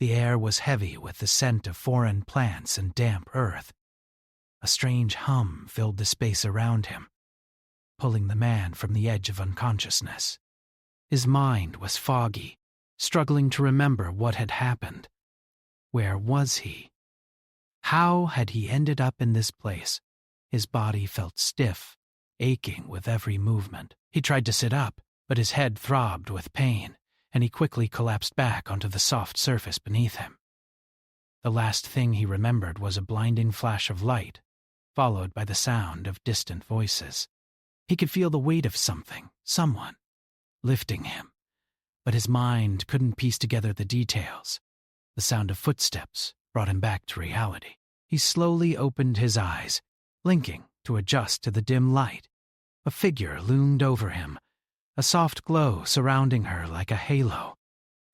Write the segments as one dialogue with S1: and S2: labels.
S1: The air was heavy with the scent of foreign plants and damp earth. A strange hum filled the space around him, pulling the man from the edge of unconsciousness. His mind was foggy, struggling to remember what had happened. Where was he? How had he ended up in this place? His body felt stiff, aching with every movement. He tried to sit up, but his head throbbed with pain, and he quickly collapsed back onto the soft surface beneath him. The last thing he remembered was a blinding flash of light, followed by the sound of distant voices. He could feel the weight of someone, lifting him, but his mind couldn't piece together the details. The sound of footsteps brought him back to reality. He slowly opened his eyes, blinking to adjust to the dim light. A figure loomed over him, a soft glow surrounding her like a halo.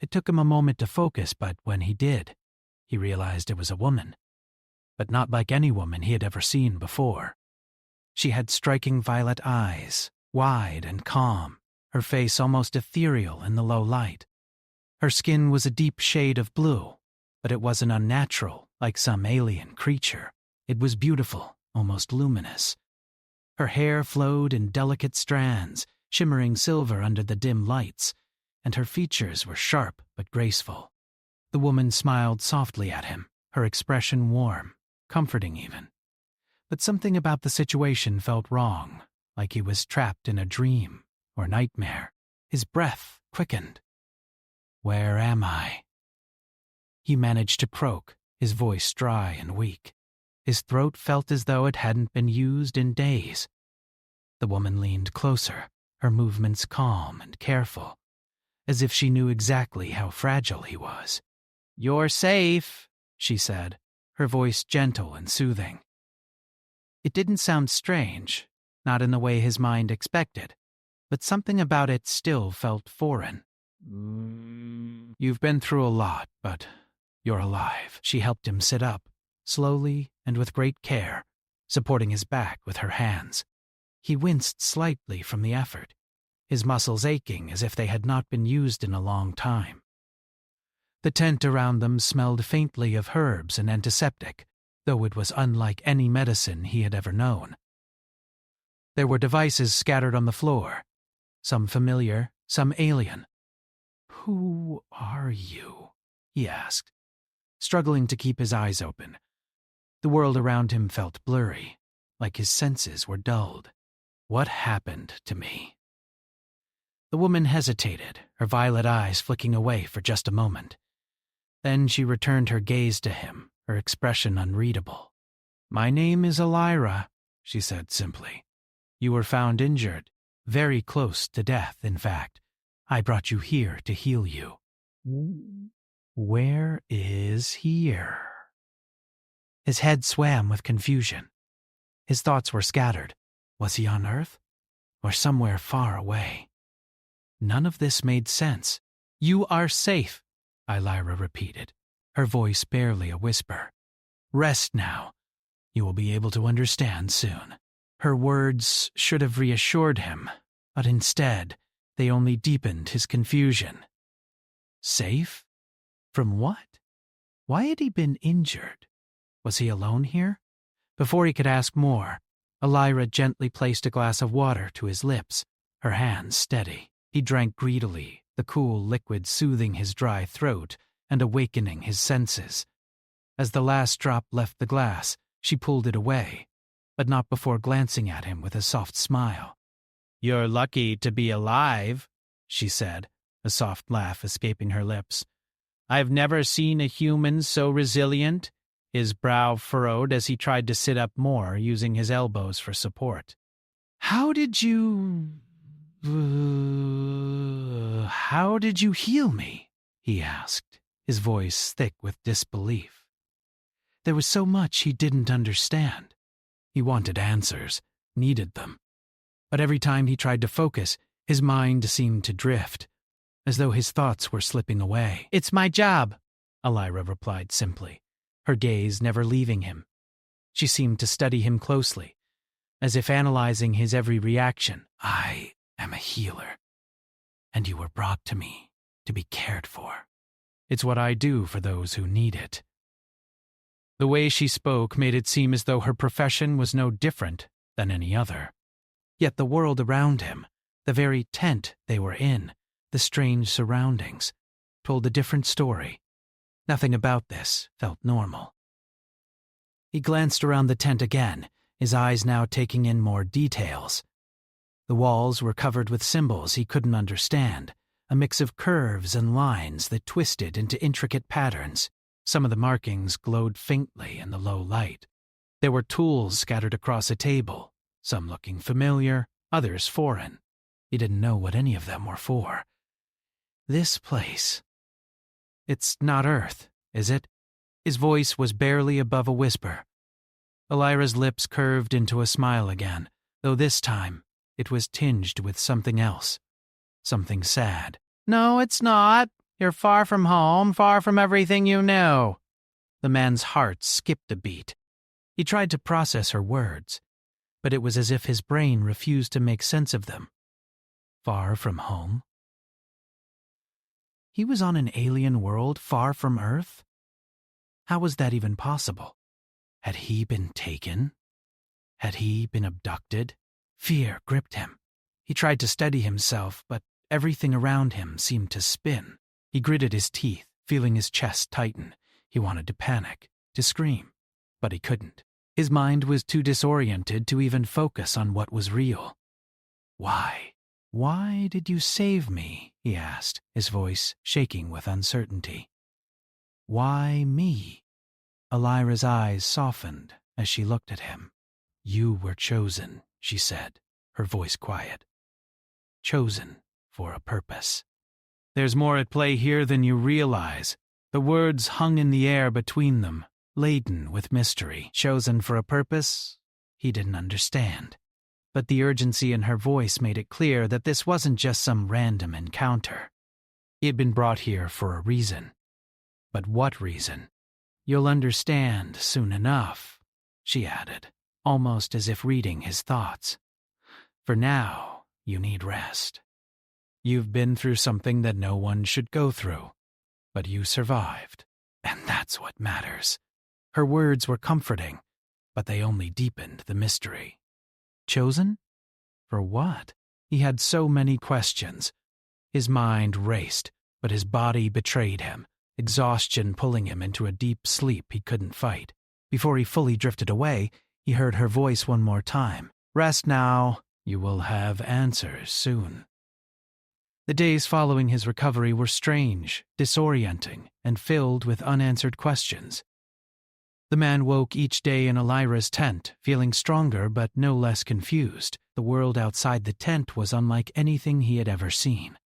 S1: It took him a moment to focus, but when he did, he realized it was a woman, but not like any woman he had ever seen before. She had striking violet eyes, wide and calm, her face almost ethereal in the low light. Her skin was a deep shade of blue, but it wasn't unnatural like some alien creature. It was beautiful, almost luminous. Her hair flowed in delicate strands, shimmering silver under the dim lights, and her features were sharp but graceful. The woman smiled softly at him, her expression warm, comforting even. But something about the situation felt wrong, like he was trapped in a dream or nightmare. His breath quickened. "Where am I?" He managed to croak, his voice dry and weak. His throat felt as though it hadn't been used in days. The woman leaned closer, her movements calm and careful, as if she knew exactly how fragile he was. "You're safe," she said, her voice gentle and soothing. It didn't sound strange, not in the way his mind expected, but something about it still felt foreign. "You've been through a lot, but you're alive." She helped him sit up, slowly and with great care, supporting his back with her hands. He winced slightly from the effort, his muscles aching as if they had not been used in a long time. The tent around them smelled faintly of herbs and antiseptic, though it was unlike any medicine he had ever known. There were devices scattered on the floor, some familiar, some alien. "Who are you?" he asked, struggling to keep his eyes open. The world around him felt blurry, like his senses were dulled. "What happened to me?" The woman hesitated, her violet eyes flicking away for just a moment. Then she returned her gaze to him, her expression unreadable. "My name is Elira," she said simply. "You were found injured, very close to death, in fact. I brought you here to heal you." "Where is here?" His head swam with confusion. His thoughts were scattered. Was he on Earth? Or somewhere far away? None of this made sense. "You are safe," Elira repeated, her voice barely a whisper. "Rest now. You will be able to understand soon." Her words should have reassured him, but instead, they only deepened his confusion. Safe? From what? Why had he been injured? Was he alone here? Before he could ask more, Elira gently placed a glass of water to his lips, her hands steady. He drank greedily, the cool liquid soothing his dry throat and awakening his senses. As the last drop left the glass, she pulled it away, but not before glancing at him with a soft smile. "You're lucky to be alive," she said, a soft laugh escaping her lips. "I've never seen a human so resilient," his brow furrowed as he tried to sit up more, using his elbows for support. How did you heal me?" he asked, his voice thick with disbelief. There was so much he didn't understand. He wanted answers, needed them. But every time he tried to focus, his mind seemed to drift, as though his thoughts were slipping away. "It's my job," Elira replied simply, her gaze never leaving him. She seemed to study him closely, as if analyzing his every reaction. "I am a healer, and you were brought to me to be cared for." It's what I do for those who need it." The way she spoke made it seem as though her profession was no different than any other. Yet the world around him, the very tent they were in, the strange surroundings, told a different story. Nothing about this felt normal. He glanced around the tent again, his eyes now taking in more details. The walls were covered with symbols he couldn't understand, a mix of curves and lines that twisted into intricate patterns. Some of the markings glowed faintly in the low light. There were tools scattered across a table, some looking familiar, others foreign. He didn't know what any of them were for. This place. It's not Earth, is it? His voice was barely above a whisper. Elira's lips curved into a smile again, though this time it was tinged with something else. Something sad. "No, it's not. You're far from home, far from everything you know." The man's heart skipped a beat. He tried to process her words, but it was as if his brain refused to make sense of them. Far from home? He was on an alien world far from Earth? How was that even possible? Had he been taken? Had he been abducted? Fear gripped him. He tried to steady himself, but everything around him seemed to spin. He gritted his teeth, feeling his chest tighten. He wanted to panic, to scream, but he couldn't. His mind was too disoriented to even focus on what was real. "Why? Why did you save me?" he asked, his voice shaking with uncertainty. "Why me?" Elira's eyes softened as she looked at him. "You were chosen," she said, her voice quiet. "Chosen for a purpose. There's more at play here than you realize." The words hung in the air between them, laden with mystery. Chosen for a purpose? He didn't understand. But the urgency in her voice made it clear that this wasn't just some random encounter. He had been brought here for a reason. But what reason? "You'll understand soon enough," she added, almost as if reading his thoughts. "For now, you need rest. You've been through something that no one should go through, but you survived, and that's what matters." Her words were comforting, but they only deepened the mystery. Chosen? For what? He had so many questions. His mind raced, but his body betrayed him, exhaustion pulling him into a deep sleep he couldn't fight. Before he fully drifted away, he heard her voice one more time. "Rest now. You will have answers soon." The days following his recovery were strange, disorienting, and filled with unanswered questions. The man woke each day in Elira's tent, feeling stronger but no less confused. The world outside the tent was unlike anything he had ever seen.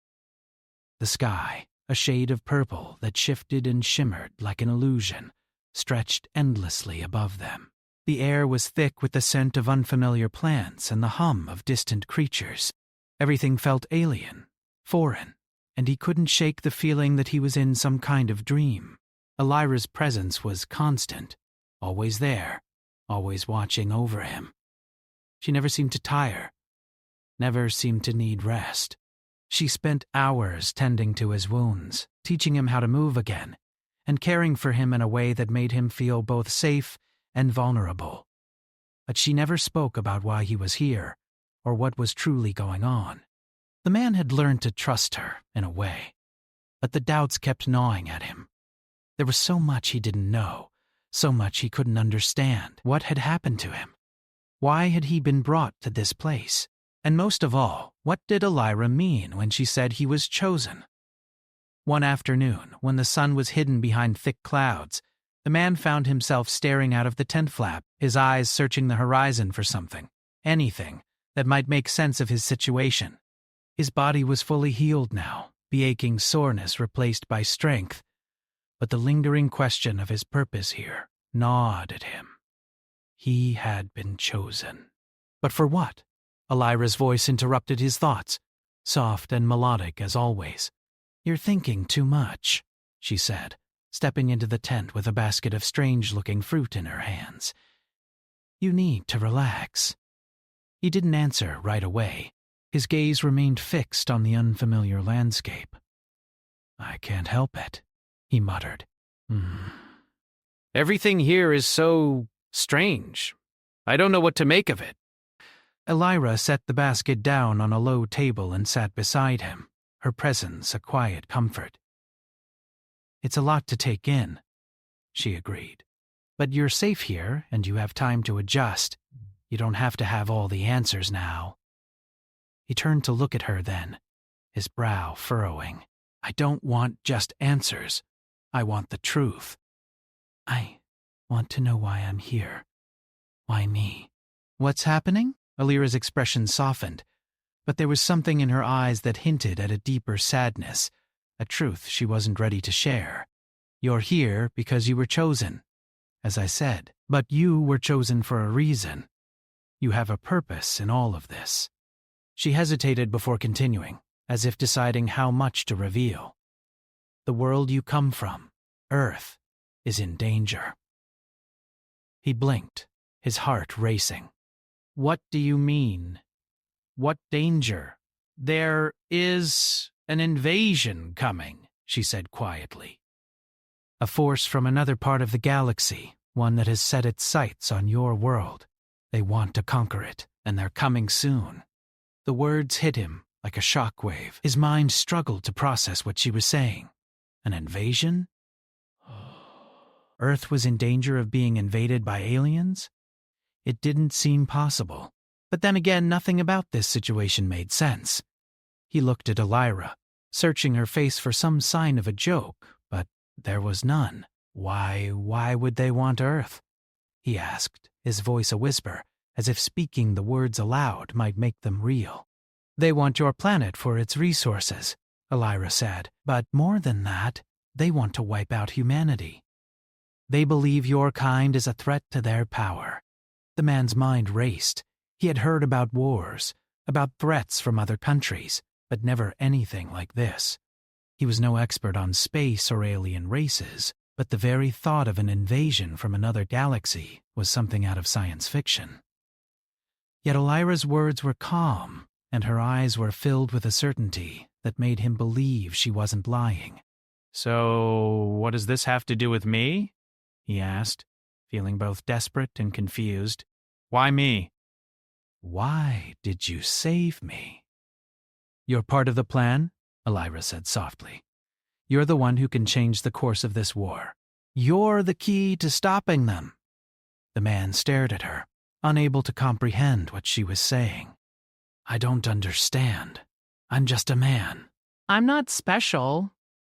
S1: The sky, a shade of purple that shifted and shimmered like an illusion, stretched endlessly above them. The air was thick with the scent of unfamiliar plants and the hum of distant creatures. Everything felt alien, foreign, and he couldn't shake the feeling that he was in some kind of dream. Elira's presence was constant, always there, always watching over him. She never seemed to tire, never seemed to need rest. She spent hours tending to his wounds, teaching him how to move again, and caring for him in a way that made him feel both safe and vulnerable. But she never spoke about why he was here, or what was truly going on. The man had learned to trust her, in a way, but the doubts kept gnawing at him. There was so much he didn't know, so much he couldn't understand. What had happened to him? Why had he been brought to this place? And most of all, what did Elira mean when she said he was chosen? One afternoon, when the sun was hidden behind thick clouds, the man found himself staring out of the tent flap, his eyes searching the horizon for something, anything, that might make sense of his situation. His body was fully healed now, the aching soreness replaced by strength, but the lingering question of his purpose here gnawed at him. He had been chosen. But for what? Elira's voice interrupted his thoughts, soft and melodic as always. "You're thinking too much," she said, stepping into the tent with a basket of strange-looking fruit in her hands. "You need to relax." He didn't answer right away. His gaze remained fixed on the unfamiliar landscape. "I can't help it," he muttered.
S2: Everything here is so strange. I don't know what to make of it.
S1: Elira set the basket down on a low table and sat beside him, her presence a quiet comfort. It's a lot to take in, she agreed. But you're safe here, and you have time to adjust. You don't have to have all the answers now. He turned to look at her then, his brow furrowing. I don't want just answers. I want the truth. I want to know why I'm here. Why me? What's happening? Alira's expression softened, but there was something in her eyes that hinted at a deeper sadness, a truth she wasn't ready to share. You're here because you were chosen, as I said, but you were chosen for a reason. You have a purpose in all of this. She hesitated before continuing, as if deciding how much to reveal. The world you come from, Earth, is in danger. He blinked, his heart racing. What do you mean? What danger? There is an invasion coming, she said quietly. A force from another part of the galaxy, one that has set its sights on your world. They want to conquer it, and they're coming soon. The words hit him like a shockwave. His mind struggled to process what she was saying. An invasion? Earth was in danger of being invaded by aliens? It didn't seem possible. But then again, nothing about this situation made sense. He looked at Elira, searching her face for some sign of a joke, but there was none. Why would they want Earth? He asked, his voice a whisper, as if speaking the words aloud might make them real. They want your planet for its resources, Elira said, but more than that, they want to wipe out humanity. They believe your kind is a threat to their power. The man's mind raced. He had heard about wars, about threats from other countries, but never anything like this. He was no expert on space or alien races, but the very thought of an invasion from another galaxy was something out of science fiction. Yet Elira's words were calm, and her eyes were filled with a certainty that made him believe she wasn't lying.
S2: So, what does this have to do with me? He asked, feeling both desperate and confused. Why me?
S1: Why did you save me? You're part of the plan, Elira said softly. You're the one who can change the course of this war. You're the key to stopping them. The man stared at her, unable to comprehend what she was saying. I don't understand. I'm just a man.
S3: I'm not special.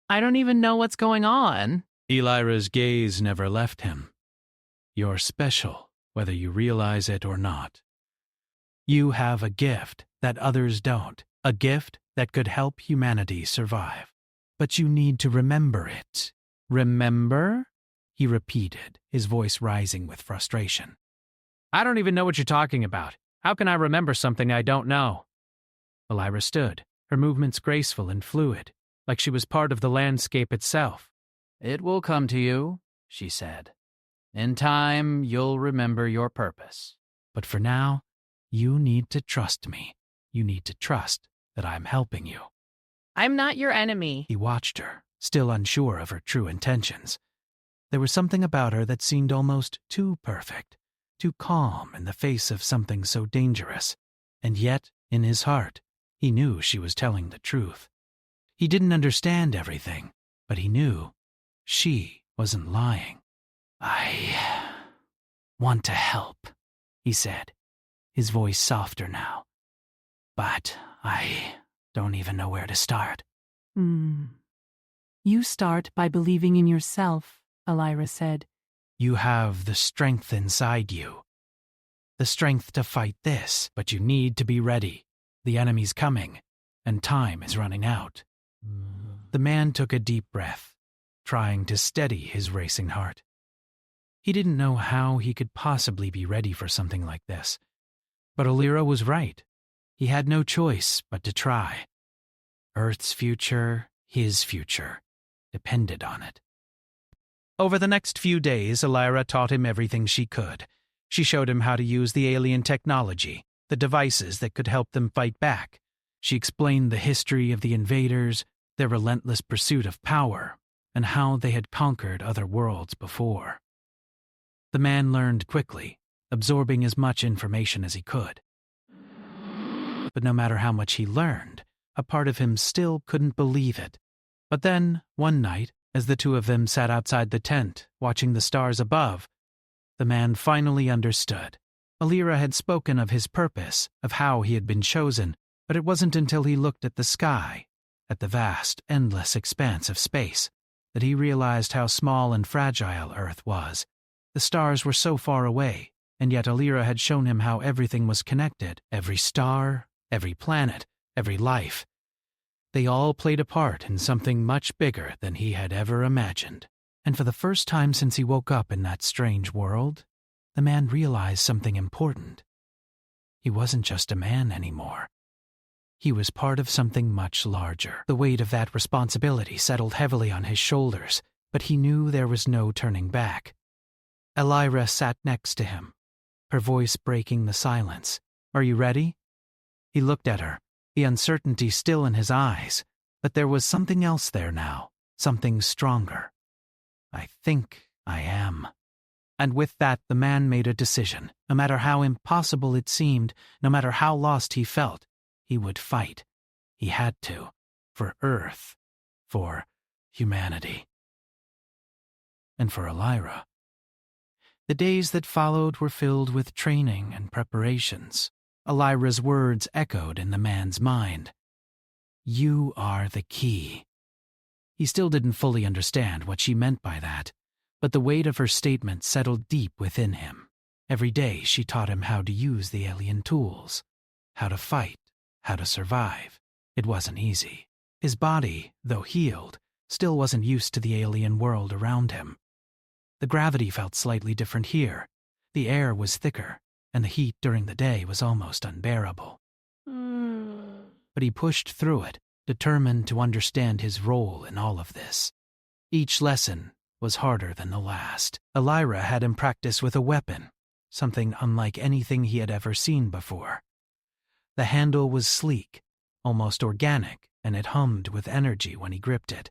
S3: I don't even know what's going on.
S1: Elira's gaze never left him. You're special, whether you realize it or not. You have a gift that others don't, a gift that could help humanity survive. But you need to remember it. Remember? He repeated, his voice rising with frustration.
S2: I don't even know what you're talking about. How can I remember something I don't know?
S1: Elira stood, her movements graceful and fluid, like she was part of the landscape itself.
S3: It will come to you, she said. In time, you'll remember your purpose.
S1: But for now, you need to trust me. You need to trust that I'm helping you.
S3: I'm not your enemy.
S1: He watched her, still unsure of her true intentions. There was something about her that seemed almost too perfect, too calm in the face of something so dangerous. And yet, in his heart, he knew she was telling the truth. He didn't understand everything, but he knew she wasn't lying. I want to help, he said, his voice softer now. But I don't even know where to start.
S4: You start by believing in yourself, Elira said.
S1: You have the strength inside you. The strength to fight this, but you need to be ready. The enemy's coming, and time is running out. The man took a deep breath, trying to steady his racing heart. He didn't know how he could possibly be ready for something like this. But Elira was right. He had no choice but to try. Earth's future, his future, depended on it. Over the next few days, Elira taught him everything she could. She showed him how to use the alien technology, the devices that could help them fight back. She explained the history of the invaders, their relentless pursuit of power, and how they had conquered other worlds before. The man learned quickly, absorbing as much information as he could. But no matter how much he learned, a part of him still couldn't believe it. But then, one night, as the two of them sat outside the tent, watching the stars above, the man finally understood. Alira had spoken of his purpose, of how he had been chosen, but it wasn't until he looked at the sky, at the vast, endless expanse of space, that he realized how small and fragile Earth was. The stars were so far away, and yet Alira had shown him how everything was connected. Every star, every planet, every life. They all played a part in something much bigger than he had ever imagined. And for the first time since he woke up in that strange world, the man realized something important. He wasn't just a man anymore. He was part of something much larger. The weight of that responsibility settled heavily on his shoulders, but he knew there was no turning back. Alira sat next to him, her voice breaking the silence. "Are you ready?" He looked at her, the uncertainty still in his eyes, but there was something else there now, something stronger. "I think I am." And with that, the man made a decision. No matter how impossible it seemed, no matter how lost he felt, he would fight. He had to. For Earth. For humanity. And for Alira. The days that followed were filled with training and preparations. Alira's words echoed in the man's mind. "You are the key." He still didn't fully understand what she meant by that, but the weight of her statement settled deep within him. Every day she taught him how to use the alien tools, how to fight, how to survive. It wasn't easy. His body, though healed, still wasn't used to the alien world around him. The gravity felt slightly different here. The air was thicker, and the heat during the day was almost unbearable. But he pushed through it, determined to understand his role in all of this. Each lesson was harder than the last. Alira had him practice with a weapon, something unlike anything he had ever seen before. The handle was sleek, almost organic, and it hummed with energy when he gripped it.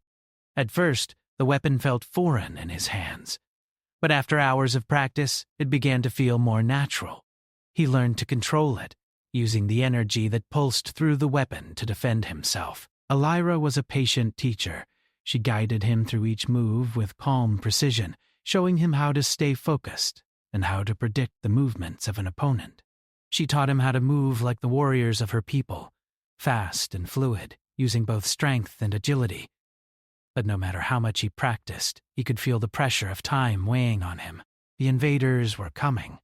S1: At first, the weapon felt foreign in his hands, but after hours of practice, it began to feel more natural. He learned to control it, using the energy that pulsed through the weapon to defend himself. Alira was a patient teacher. She guided him through each move with calm precision, showing him how to stay focused and how to predict the movements of an opponent. She taught him how to move like the warriors of her people, fast and fluid, using both strength and agility. But no matter how much he practiced, he could feel the pressure of time weighing on him. The invaders were coming.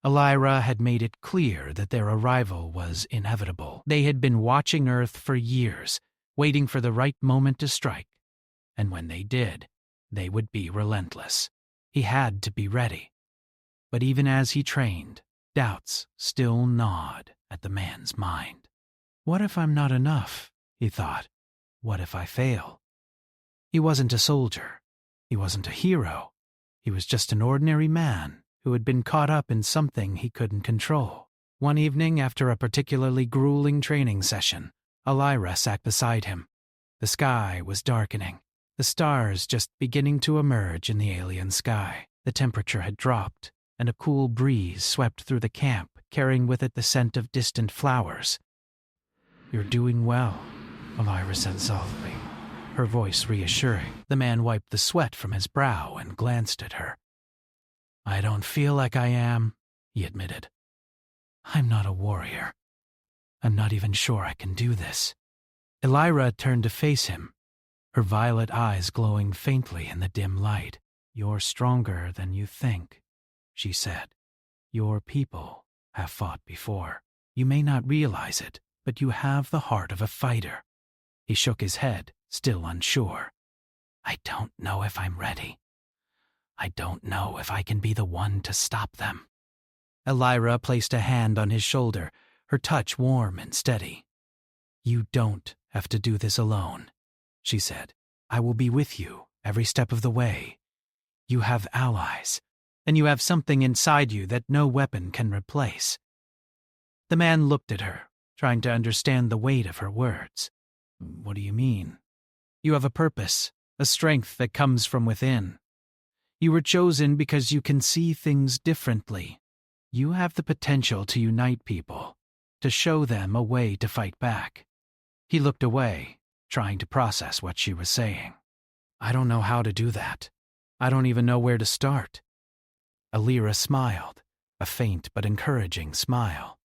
S1: Alira had made it clear that their arrival was inevitable. They had been watching Earth for years, waiting for the right moment to strike. And when they did, they would be relentless. He had to be ready. But even as he trained, doubts still gnawed at the man's mind. What if I'm not enough? He thought. What if I fail? He wasn't a soldier. He wasn't a hero. He was just an ordinary man who had been caught up in something he couldn't control. One evening, after a particularly grueling training session, Alira sat beside him. The sky was darkening, the stars just beginning to emerge in the alien sky. The temperature had dropped, and a cool breeze swept through the camp, carrying with it the scent of distant flowers. "You're doing well," Alira said softly, her voice reassuring. The man wiped the sweat from his brow and glanced at her. "I don't feel like I am," he admitted. "I'm not a warrior. I'm not even sure I can do this." Alira turned to face him, her violet eyes glowing faintly in the dim light. "You're stronger than you think," she said. "Your people have fought before. You may not realize it, but you have the heart of a fighter." He shook his head, still unsure. "I don't know if I'm ready. I don't know if I can be the one to stop them." Alira placed a hand on his shoulder, her touch warm and steady. "You don't have to do this alone," she said. "I will be with you every step of the way. You have allies, and you have something inside you that no weapon can replace." The man looked at her, trying to understand the weight of her words. "What do you mean?" "You have a purpose, a strength that comes from within. You were chosen because you can see things differently. You have the potential to unite people, to show them a way to fight back. He looked away, trying to process what she was saying. I don't know how to do that. I don't even know where to start. Alira smiled, a faint but encouraging smile.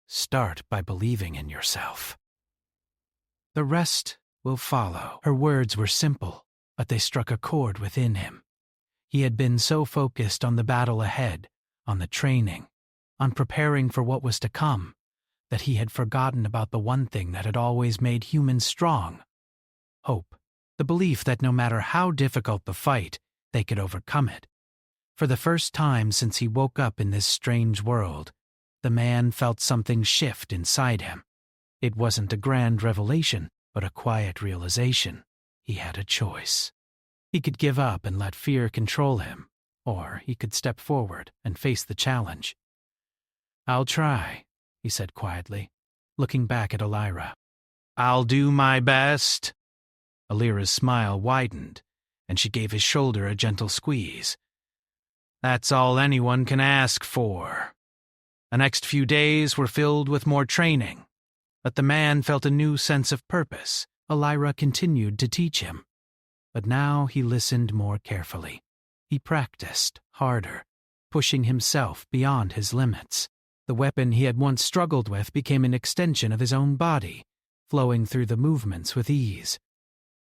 S1: Start by believing in yourself. The rest will follow. Her words were simple, but they struck a chord within him. He had been so focused on the battle ahead, on the training, on preparing for what was to come, that he had forgotten about the one thing that had always made humans strong: hope. The belief that no matter how difficult the fight, they could overcome it. For the first time since he woke up in this strange world, the man felt something shift inside him. It wasn't a grand revelation, but a quiet realization. He had a choice. He could give up and let fear control him, or he could step forward and face the challenge. I'll try, he said quietly, looking back at Alira. I'll do my best. Alira's smile widened, and she gave his shoulder a gentle squeeze. That's all anyone can ask for. The next few days were filled with more training, but the man felt a new sense of purpose. Alira continued to teach him, but now he listened more carefully. He practiced harder, pushing himself beyond his limits. The weapon he had once struggled with became an extension of his own body, flowing through the movements with ease.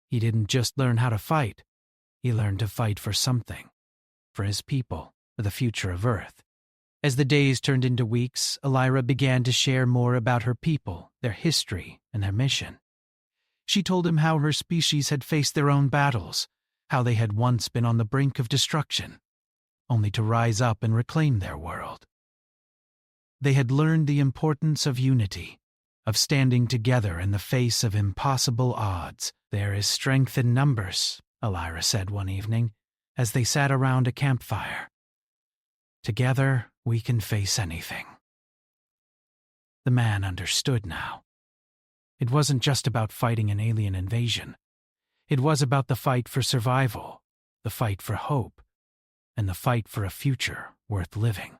S1: He didn't just learn how to fight, he learned to fight for something, for his people, for the future of Earth. As the days turned into weeks, Alira began to share more about her people, their history, and their mission. She told him how her species had faced their own battles, how they had once been on the brink of destruction, only to rise up and reclaim their world. They had learned the importance of unity, of standing together in the face of impossible odds. There is strength in numbers, Alira said one evening, as they sat around a campfire. Together, we can face anything. The man understood now. It wasn't just about fighting an alien invasion. It was about the fight for survival, the fight for hope, and the fight for a future worth living.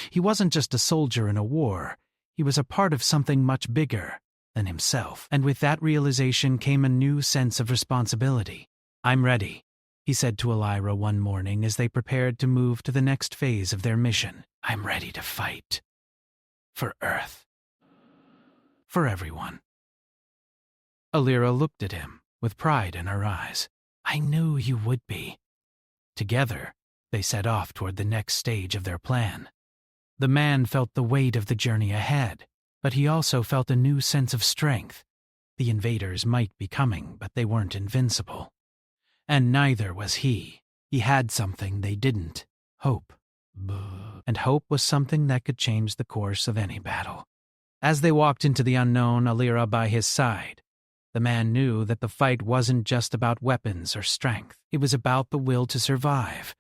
S1: He wasn't just a soldier in a war. He was a part of something much bigger than himself, and with that realization came a new sense of responsibility. I'm ready, he said to Alira one morning as they prepared to move to the next phase of their mission. I'm ready to fight. For Earth. For everyone. Alira looked at him with pride in her eyes. I knew you would be. Together, they set off toward the next stage of their plan. The man felt the weight of the journey ahead, but he also felt a new sense of strength. The invaders might be coming, but they weren't invincible. And neither was he. He had something they didn't: hope. And hope was something that could change the course of any battle. As they walked into the unknown, Alira by his side, the man knew that the fight wasn't just about weapons or strength. It was about the will to survive,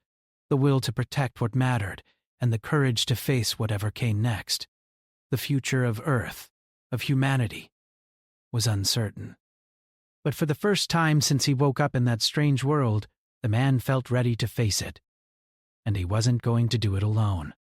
S1: the will to protect what mattered, and the courage to face whatever came next. The future of Earth, of humanity, was uncertain. But for the first time since he woke up in that strange world, the man felt ready to face it. And he wasn't going to do it alone.